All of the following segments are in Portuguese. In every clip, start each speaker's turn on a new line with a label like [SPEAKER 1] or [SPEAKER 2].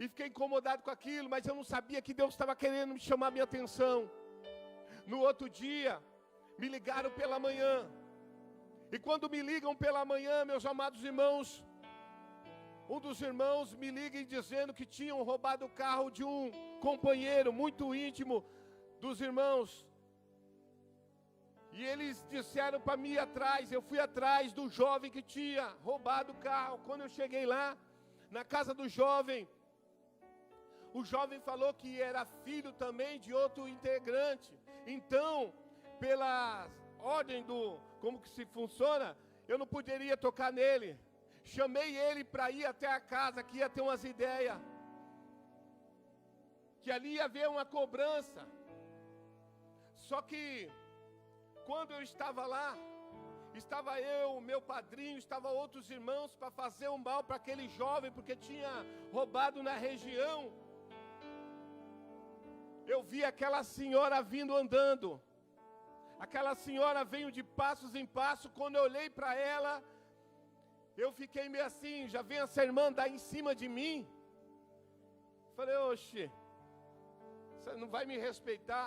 [SPEAKER 1] e fiquei incomodado com aquilo, mas eu não sabia que Deus estava querendo me chamar a minha atenção. No outro dia, me ligaram pela manhã, e quando me ligam pela manhã, meus amados irmãos, um dos irmãos me liga dizendo que tinham roubado o carro de um companheiro muito íntimo dos irmãos. E eles disseram para mim ir atrás. Eu fui atrás do jovem que tinha roubado o carro. Quando eu cheguei lá, na casa do jovem, o jovem falou que era filho também de outro integrante. Então, pela ordem do como que se funciona, eu não poderia tocar nele. Chamei ele para ir até a casa, que ia ter umas ideias, que ali ia haver uma cobrança. Só que quando eu estava lá, estava eu, meu padrinho, estavam outros irmãos para fazer um mal para aquele jovem, porque tinha roubado na região. Eu vi aquela senhora vindo andando. Aquela senhora veio de passos em passo. Quando eu olhei para ela, eu fiquei meio assim, já vem essa irmã dar em cima de mim. Falei, oxe, você não vai me respeitar?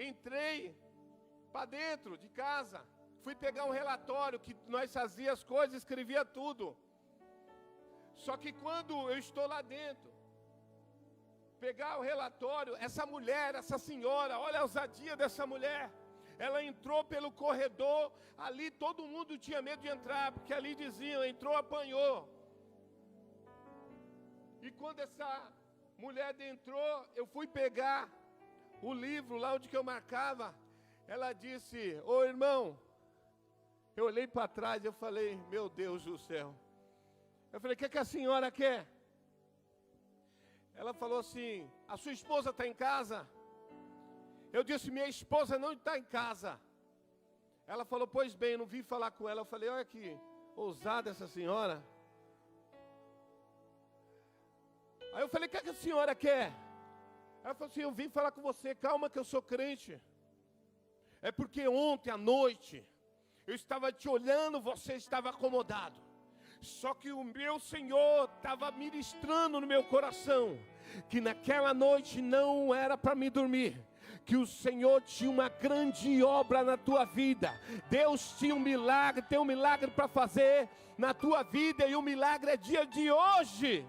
[SPEAKER 1] Entrei para dentro de casa, fui pegar um relatório que nós fazíamos as coisas, escrevia tudo. Só que quando eu estou lá dentro, pegar o relatório, essa mulher, essa senhora, olha a ousadia dessa mulher. Ela entrou pelo corredor, ali todo mundo tinha medo de entrar, porque ali diziam, entrou, apanhou. E quando essa mulher entrou, eu fui pegar o livro lá onde que eu marcava. Ela disse, ô irmão, eu olhei para trás e eu falei, meu Deus do céu. Eu falei, o que a senhora quer? Ela falou assim, a sua esposa está em casa? Eu disse, minha esposa não está em casa. Ela falou, pois bem, eu não vim falar com ela. Eu falei, olha que ousada essa senhora. Aí eu falei, o que a senhora quer? Ela falou assim, eu vim falar com você, calma que eu sou crente. É porque ontem à noite, eu estava te olhando, você estava acomodado. Só que o meu Senhor estava ministrando no meu coração, que naquela noite não era para me dormir, que o Senhor tinha uma grande obra na tua vida. Deus tinha um milagre, tem um milagre para fazer na tua vida, e o milagre é dia de hoje.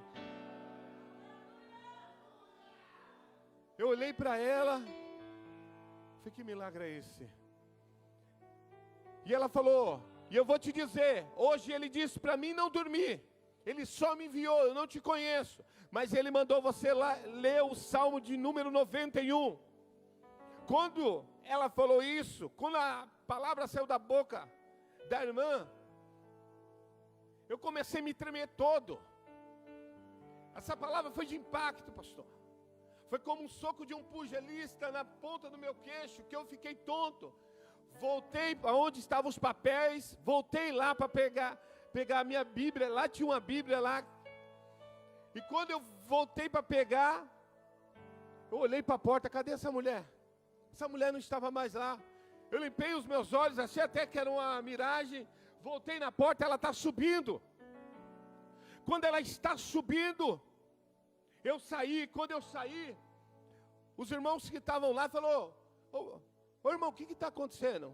[SPEAKER 1] Eu olhei para ela, falei, que milagre é esse? E ela falou, e eu vou te dizer, hoje ele disse para mim não dormir. Ele só me enviou, eu não te conheço, mas ele mandou você lá ler o Salmo de número 91. Quando ela falou isso, quando a palavra saiu da boca da irmã, eu comecei a me tremer todo. Essa palavra foi de impacto, pastor. Foi como um soco de um pugilista na ponta do meu queixo, que eu fiquei tonto. Voltei para onde estavam os papéis, voltei lá para pegar a minha Bíblia, lá tinha uma Bíblia lá. E quando eu voltei para pegar, eu olhei para a porta, cadê essa mulher? Essa mulher não estava mais lá. Eu limpei os meus olhos, achei até que era uma miragem, voltei na porta, ela está subindo. Quando ela está subindo, eu saí, quando eu saí, os irmãos que estavam lá falaram, ô irmão, o que está acontecendo?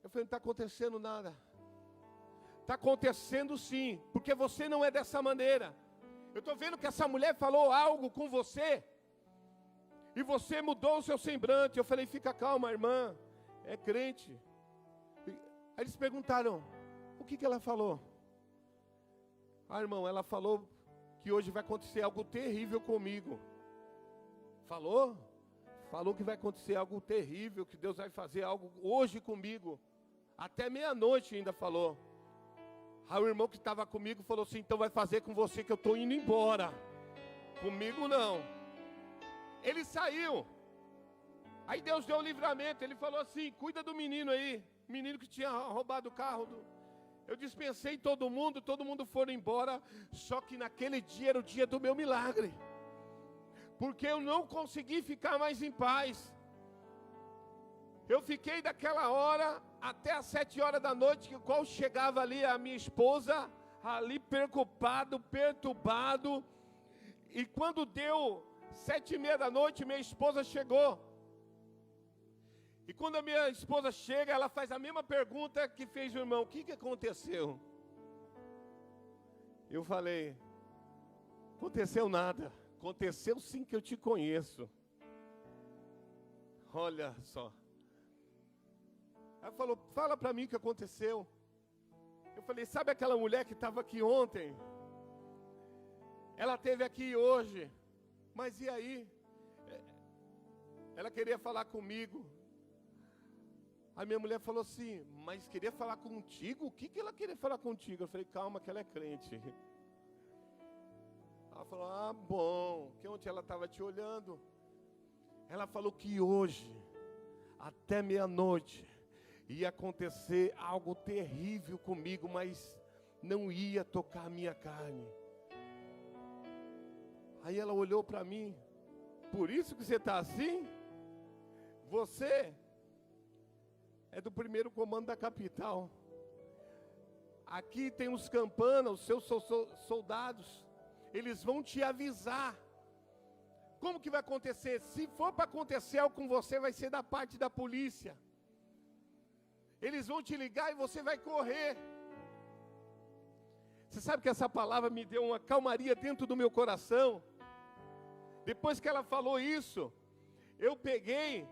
[SPEAKER 1] Eu falei, não está acontecendo nada. Está acontecendo sim, porque você não é dessa maneira. Eu estou vendo que essa mulher falou algo com você, e você mudou o seu semblante. Eu falei, fica calma, irmã, é crente. Aí eles perguntaram, o que ela falou? Ah, irmão, ela falou que hoje vai acontecer algo terrível comigo. Falou? Falou que vai acontecer algo terrível, que Deus vai fazer algo hoje comigo. Até meia-noite ainda falou. Aí o irmão que estava comigo falou assim, então vai fazer com você que eu estou indo embora. Comigo não. Ele saiu. Aí Deus deu o livramento. Ele falou assim, cuida do menino aí. Menino que tinha roubado o carro. Eu dispensei todo mundo foram embora. Só que naquele dia era o dia do meu milagre. Porque eu não consegui ficar mais em paz. Eu fiquei daquela hora até as 7 horas da noite, que qual chegava ali a minha esposa, ali preocupado, perturbado. E quando deu 7:30 da noite, minha esposa chegou. E quando a minha esposa chega, ela faz a mesma pergunta que fez o irmão: o que aconteceu? Eu falei: aconteceu nada. Aconteceu sim, que eu te conheço. Olha só. Ela falou: fala para mim o que aconteceu. Eu falei: sabe aquela mulher que estava aqui ontem? Ela esteve aqui hoje. Mas e aí? Ela queria falar comigo. A minha mulher falou assim: mas queria falar contigo? O que ela queria falar contigo? Eu falei: calma, que ela é crente. Ela falou: ah, bom, que ontem ela estava te olhando. Ela falou que hoje, até meia-noite, ia acontecer algo terrível comigo, mas não ia tocar a minha carne. Aí ela olhou para mim: por isso que você está assim? Você é do primeiro comando da capital. Aqui tem os campana, os seus soldados. Eles vão te avisar. Como que vai acontecer? Se for para acontecer algo com você, vai ser da parte da polícia. Eles vão te ligar e você vai correr. Você sabe que essa palavra me deu uma calmaria dentro do meu coração? Depois que ela falou isso, eu peguei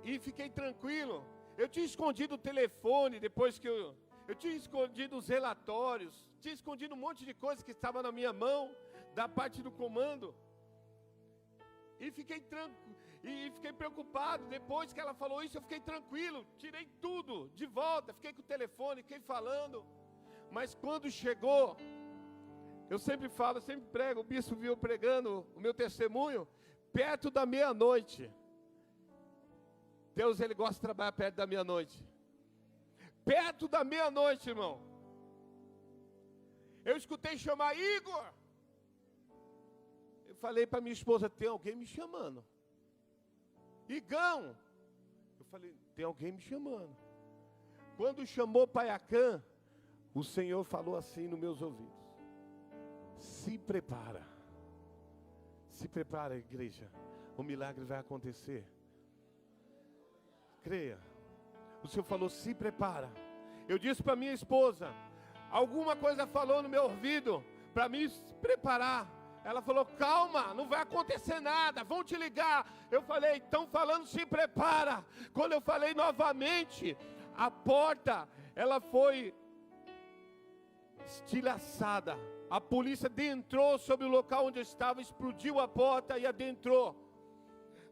[SPEAKER 1] e fiquei tranquilo. Eu tinha escondido o telefone, depois que eu tinha escondido os relatórios, tinha escondido um monte de coisa que estava na minha mão, da parte do comando. E fiquei preocupado. Depois que ela falou isso, eu fiquei tranquilo. Tirei tudo de volta, fiquei com o telefone, fiquei falando. Mas quando chegou, eu sempre falo, sempre prego, o bispo viu pregando o meu testemunho, perto da meia-noite. Deus, Ele gosta de trabalhar perto da meia-noite. Perto da meia-noite, irmão. Eu escutei chamar: Igor. Eu falei para minha esposa: tem alguém me chamando. Igão. Eu falei: tem alguém me chamando. Quando chamou Paiacã, o Senhor falou assim nos meus ouvidos: se prepara. Se prepara, igreja. O milagre vai acontecer. Creia. O Senhor falou: se prepara. Eu disse para minha esposa: alguma coisa falou no meu ouvido para me preparar. Ela falou: calma, não vai acontecer nada, vão te ligar. Eu falei: estão falando, se prepara. Quando eu falei novamente, a porta, ela foi estilhaçada. A polícia adentrou sobre o local onde eu estava, explodiu a porta e adentrou.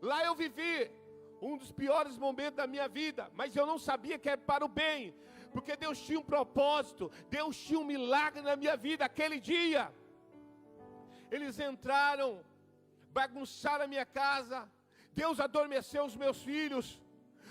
[SPEAKER 1] Lá eu vivi um dos piores momentos da minha vida, mas eu não sabia que era para o bem, porque Deus tinha um propósito, Deus tinha um milagre na minha vida. Aquele dia, eles entraram, bagunçaram a minha casa, Deus adormeceu os meus filhos,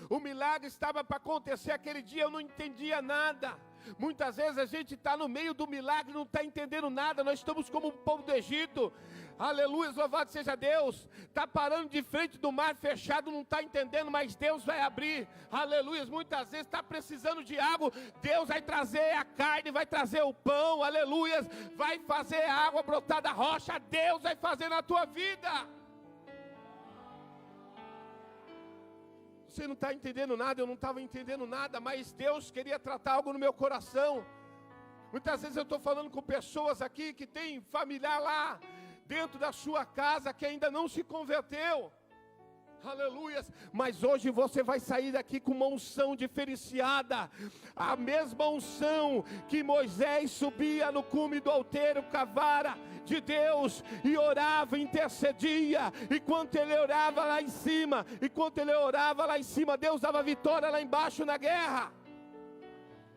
[SPEAKER 1] o milagre estava para acontecer aquele dia, eu não entendia nada. Muitas vezes a gente está no meio do milagre, não está entendendo nada. Nós estamos como o povo do Egito. Aleluia, louvado seja Deus. Está parando de frente do mar fechado, não está entendendo, mas Deus vai abrir. Aleluia, muitas vezes está precisando de algo, Deus vai trazer a carne, vai trazer o pão. Aleluia, vai fazer a água brotar da rocha. Deus vai fazer na tua vida. Você não está entendendo nada, eu não estava entendendo nada, mas Deus queria tratar algo no meu coração. Muitas vezes eu estou falando com pessoas aqui que tem familiar lá dentro da sua casa que ainda não se converteu. Aleluia, mas hoje você vai sair daqui com uma unção diferenciada, a mesma unção que Moisés subia no cume do alteiro, cavara de Deus e orava, intercedia, enquanto ele orava lá em cima, Deus dava vitória lá embaixo na guerra.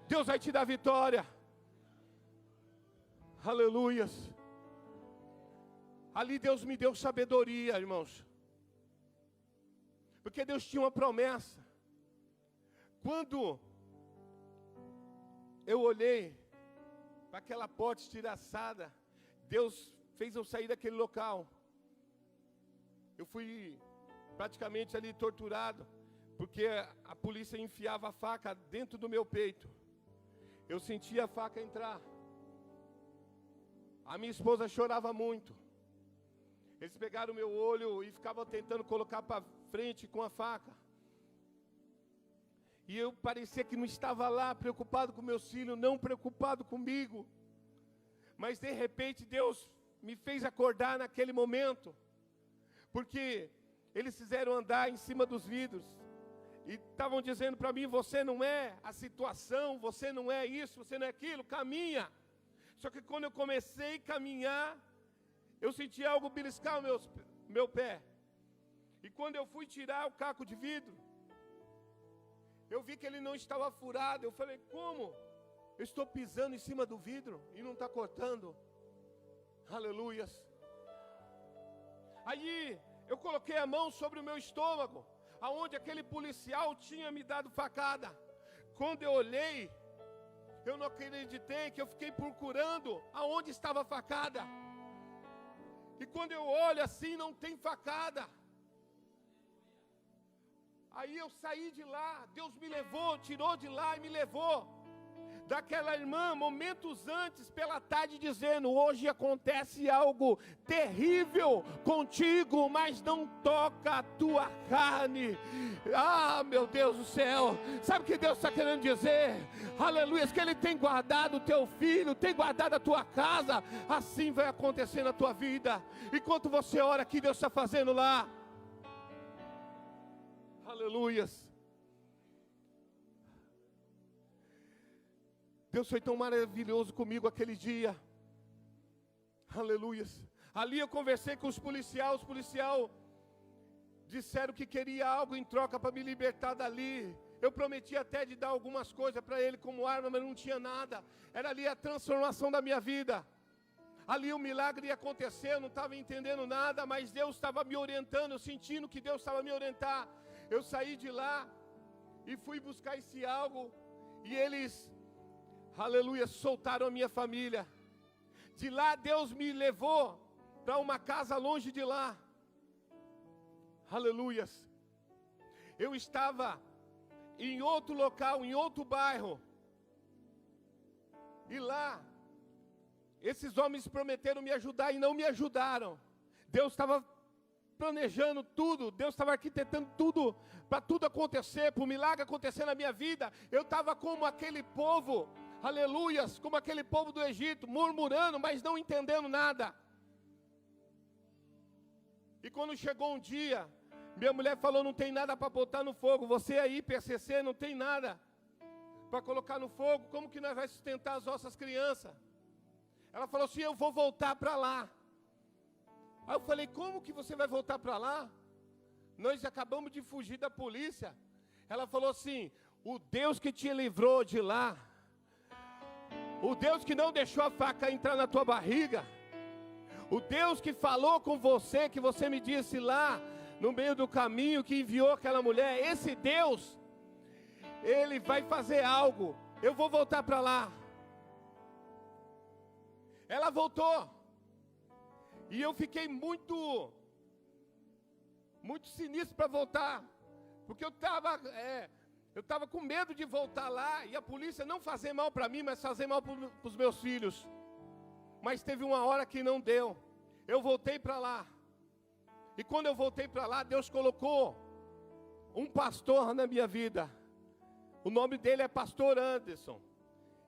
[SPEAKER 1] Deus vai te dar vitória. Aleluias. Ali Deus me deu sabedoria, irmãos, porque Deus tinha uma promessa. Quando eu olhei para aquela porta estilhaçada, Deus fez eu sair daquele local. Eu fui praticamente ali torturado, porque a polícia enfiava a faca dentro do meu peito. Eu sentia a faca entrar. A minha esposa chorava muito. Eles pegaram o meu olho e ficavam tentando colocar para frente com a faca. E eu parecia que não estava lá, preocupado com meus filhos, não preocupado comigo. Mas de repente Deus me fez acordar naquele momento. Porque eles fizeram andar em cima dos vidros. E estavam dizendo para mim, você não é a situação, você não é isso, você não é aquilo, caminha. Só que quando eu comecei a caminhar, eu senti algo beliscar o meu pé. E quando eu fui tirar o caco de vidro, eu vi que ele não estava furado. Eu falei, como? Eu estou pisando em cima do vidro e não está cortando. Aleluias. Aí eu coloquei a mão sobre o meu estômago, aonde aquele policial tinha me dado facada. Quando eu olhei, eu não acreditei, que eu fiquei procurando aonde estava a facada. E quando eu olho assim, não tem facada. Aí eu saí de lá, Deus me levou, tirou de lá e me levou. Daquela irmã, momentos antes, pela tarde, dizendo, hoje acontece algo terrível contigo, mas não toca a tua carne. Ah, meu Deus do céu, sabe o que Deus está querendo dizer? Aleluia, que Ele tem guardado o teu filho, tem guardado a tua casa. Assim vai acontecer na tua vida. Enquanto você ora aqui, Deus está fazendo lá. Aleluias. Deus foi tão maravilhoso comigo aquele dia. Aleluias. Ali eu conversei com os policiais disseram que queria algo em troca para me libertar dali. Eu prometi até de dar algumas coisas para ele como arma, mas não tinha nada. Era ali a transformação da minha vida. Ali o milagre ia acontecer, eu não estava entendendo nada, mas Deus estava me orientando, sentindo que Deus estava me orientar. Eu saí de lá e fui buscar esse algo, e eles, aleluia, soltaram a minha família. De lá Deus me levou para uma casa longe de lá. Aleluias. Eu estava em outro local, em outro bairro. E lá, esses homens prometeram me ajudar e não me ajudaram. Deus estava planejando tudo, Deus estava arquitetando tudo, para tudo acontecer, para o milagre acontecer na minha vida. Eu estava como aquele povo, aleluias, como aquele povo do Egito, murmurando, mas não entendendo nada. E quando chegou um dia, minha mulher falou, não tem nada para botar no fogo, você aí, PCC, não tem nada para colocar no fogo, como que nós vamos sustentar as nossas crianças? Ela falou assim, eu vou voltar para lá. Aí eu falei, como que você vai voltar para lá? Nós acabamos de fugir da polícia. Ela falou assim, o Deus que te livrou de lá, o Deus que não deixou a faca entrar na tua barriga, o Deus que falou com você, que você me disse lá, no meio do caminho, que enviou aquela mulher, esse Deus, Ele vai fazer algo, eu vou voltar para lá. Ela voltou. E eu fiquei muito sinistro para voltar, porque eu estava com medo de voltar lá, e a polícia não fazer mal para mim, mas fazer mal para os meus filhos. Mas teve uma hora que não deu, eu voltei para lá, e quando eu voltei para lá, Deus colocou um pastor na minha vida, o nome dele é Pastor Anderson,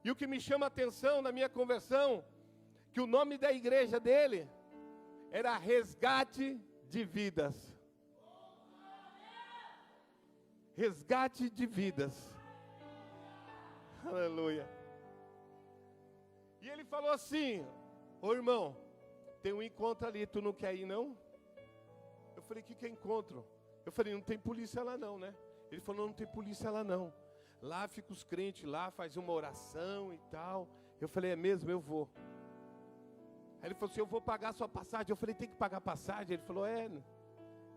[SPEAKER 1] e o que me chama a atenção na minha conversão, que o nome da igreja dele era Resgate de Vidas. Resgate de Vidas. Aleluia. E ele falou assim, ô irmão, tem um encontro ali, tu não quer ir não? Eu falei, que é encontro? Eu falei, não tem polícia lá não, né? Ele falou, não tem polícia lá não. Lá fica os crentes lá, faz uma oração e tal. Eu falei, é mesmo? Eu vou. Aí ele falou assim, eu vou pagar a sua passagem. Eu falei, tem que pagar a passagem? Ele falou,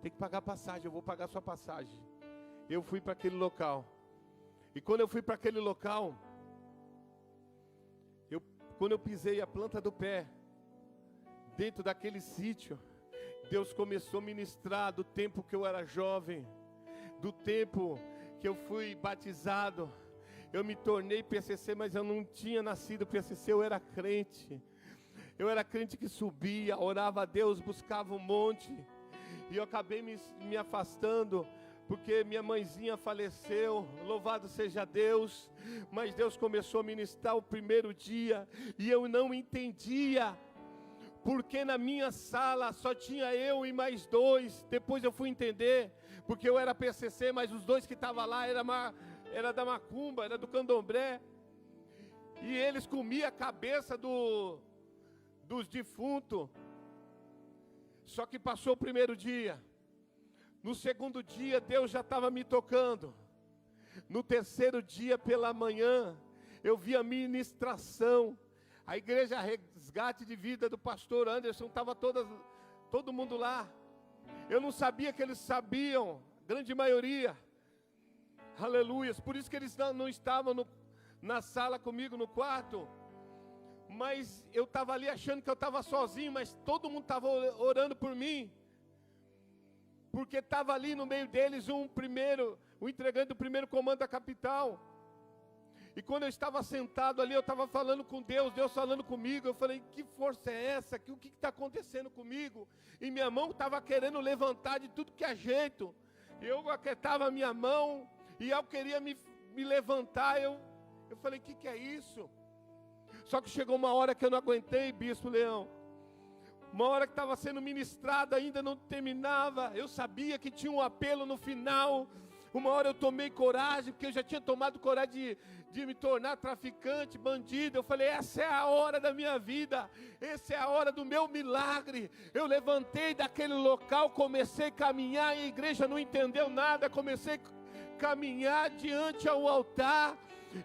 [SPEAKER 1] tem que pagar a passagem, eu vou pagar a sua passagem. Eu fui para aquele local. E quando eu fui para aquele local, quando eu pisei a planta do pé, dentro daquele sítio, Deus começou a ministrar do tempo que eu era jovem, do tempo que eu fui batizado. Eu me tornei PCC, mas eu não tinha nascido PCC, eu era crente. Eu era crente que subia, orava a Deus, buscava um monte. E eu acabei me afastando, porque minha mãezinha faleceu, louvado seja Deus. Mas Deus começou a ministrar o primeiro dia, e eu não entendia, porque na minha sala só tinha eu e mais dois. Depois eu fui entender, porque eu era PCC, mas os dois que estavam lá era da macumba, era do candomblé. E eles comiam a cabeça dos defuntos. Só que passou o primeiro dia. No segundo dia, Deus já estava me tocando. No terceiro dia, pela manhã, eu vi a ministração. A igreja Resgate de Vida do pastor Anderson, estava todo mundo lá. Eu não sabia que eles sabiam, grande maioria. Aleluias. Por isso que eles não estavam na sala comigo, no quarto. Mas eu estava ali achando que eu estava sozinho, mas todo mundo estava orando por mim. Porque estava ali no meio deles o entregante do primeiro comando da capital. E quando eu estava sentado ali, eu estava falando com Deus, Deus falando comigo. Eu falei, que força é essa? O que está acontecendo comigo? E minha mão estava querendo levantar de tudo que é jeito. Eu aquietava a minha mão, e eu queria me levantar. Eu falei, o que é isso? Só que chegou uma hora que eu não aguentei, Bispo Leão. Uma hora que estava sendo ministrada, ainda não terminava. Eu sabia que tinha um apelo no final. Uma hora eu tomei coragem, porque eu já tinha tomado coragem de me tornar traficante, bandido. Eu falei, essa é a hora da minha vida, essa é a hora do meu milagre. Eu levantei daquele local, comecei a caminhar, e a igreja não entendeu nada. Comecei a caminhar diante ao altar.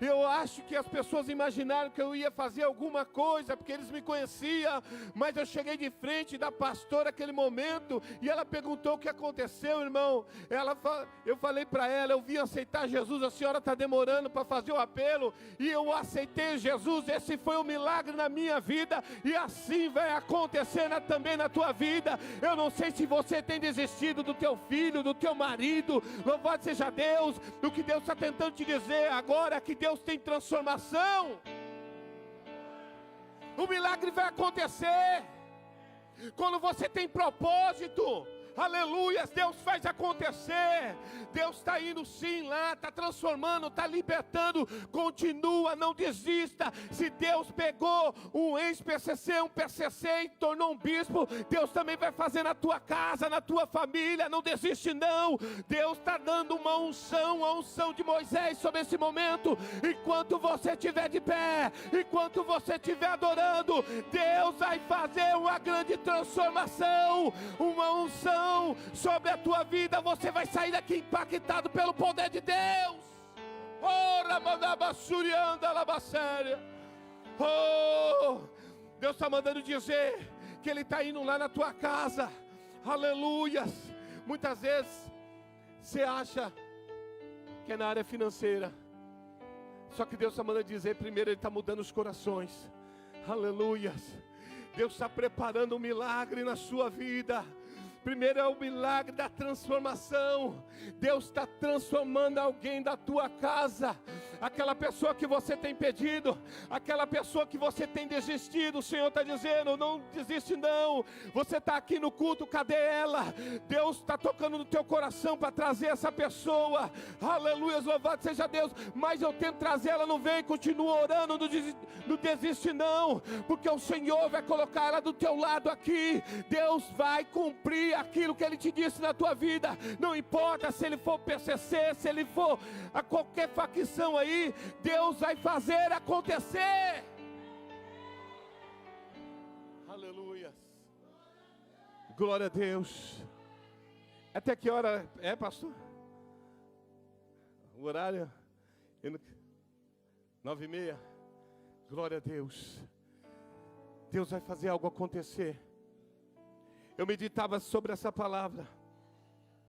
[SPEAKER 1] Eu acho que as pessoas imaginaram que eu ia fazer alguma coisa, porque eles me conheciam, mas eu cheguei de frente da pastora naquele momento, e ela perguntou o que aconteceu, irmão. Eu falei para ela, eu vim aceitar Jesus, a senhora está demorando para fazer o apelo, e eu aceitei Jesus. Esse foi um milagre na minha vida, e assim vai acontecer também na tua vida. Eu não sei se você tem desistido do teu filho, do teu marido, louvado seja Deus. O que Deus está tentando te dizer agora é que Deus tem transformação. O milagre vai acontecer quando você tem propósito. Aleluia, Deus faz acontecer. Deus está indo sim lá, está transformando, está libertando. Continua, não desista. Se Deus pegou um ex-PCC, um PCC e tornou um bispo, Deus também vai fazer na tua casa, na tua família. Não desiste não. Deus está dando uma unção, a unção de Moisés sobre esse momento. Enquanto você estiver de pé, enquanto você estiver adorando, Deus vai fazer uma grande transformação, uma unção sobre a tua vida. Você vai sair daqui impactado pelo poder de Deus. Oh, Deus está mandando dizer que Ele está indo lá na tua casa. Aleluias. Muitas vezes você acha que é na área financeira, só que Deus está mandando dizer, primeiro Ele está mudando os corações. Aleluias. Deus está preparando um milagre na sua vida. Primeiro é o milagre da transformação. Deus está transformando alguém da tua casa. Aquela pessoa que você tem pedido, aquela pessoa que você tem desistido, o Senhor está dizendo, não desiste não. Você está aqui no culto, cadê ela? Deus está tocando no teu coração para trazer essa pessoa. Aleluia, louvado seja Deus. Mas eu tento trazer ela, não vem, continua orando, não desiste não. Porque o Senhor vai colocar ela do teu lado aqui. Deus vai cumprir aquilo que Ele te disse na tua vida. Não importa se ele for PCC, se ele for a qualquer facção aí, Deus vai fazer acontecer. Aleluia. Glória a Deus. Até que hora é, pastor? O horário? 9:30. Glória a Deus. Deus vai fazer algo acontecer. Eu meditava sobre essa palavra.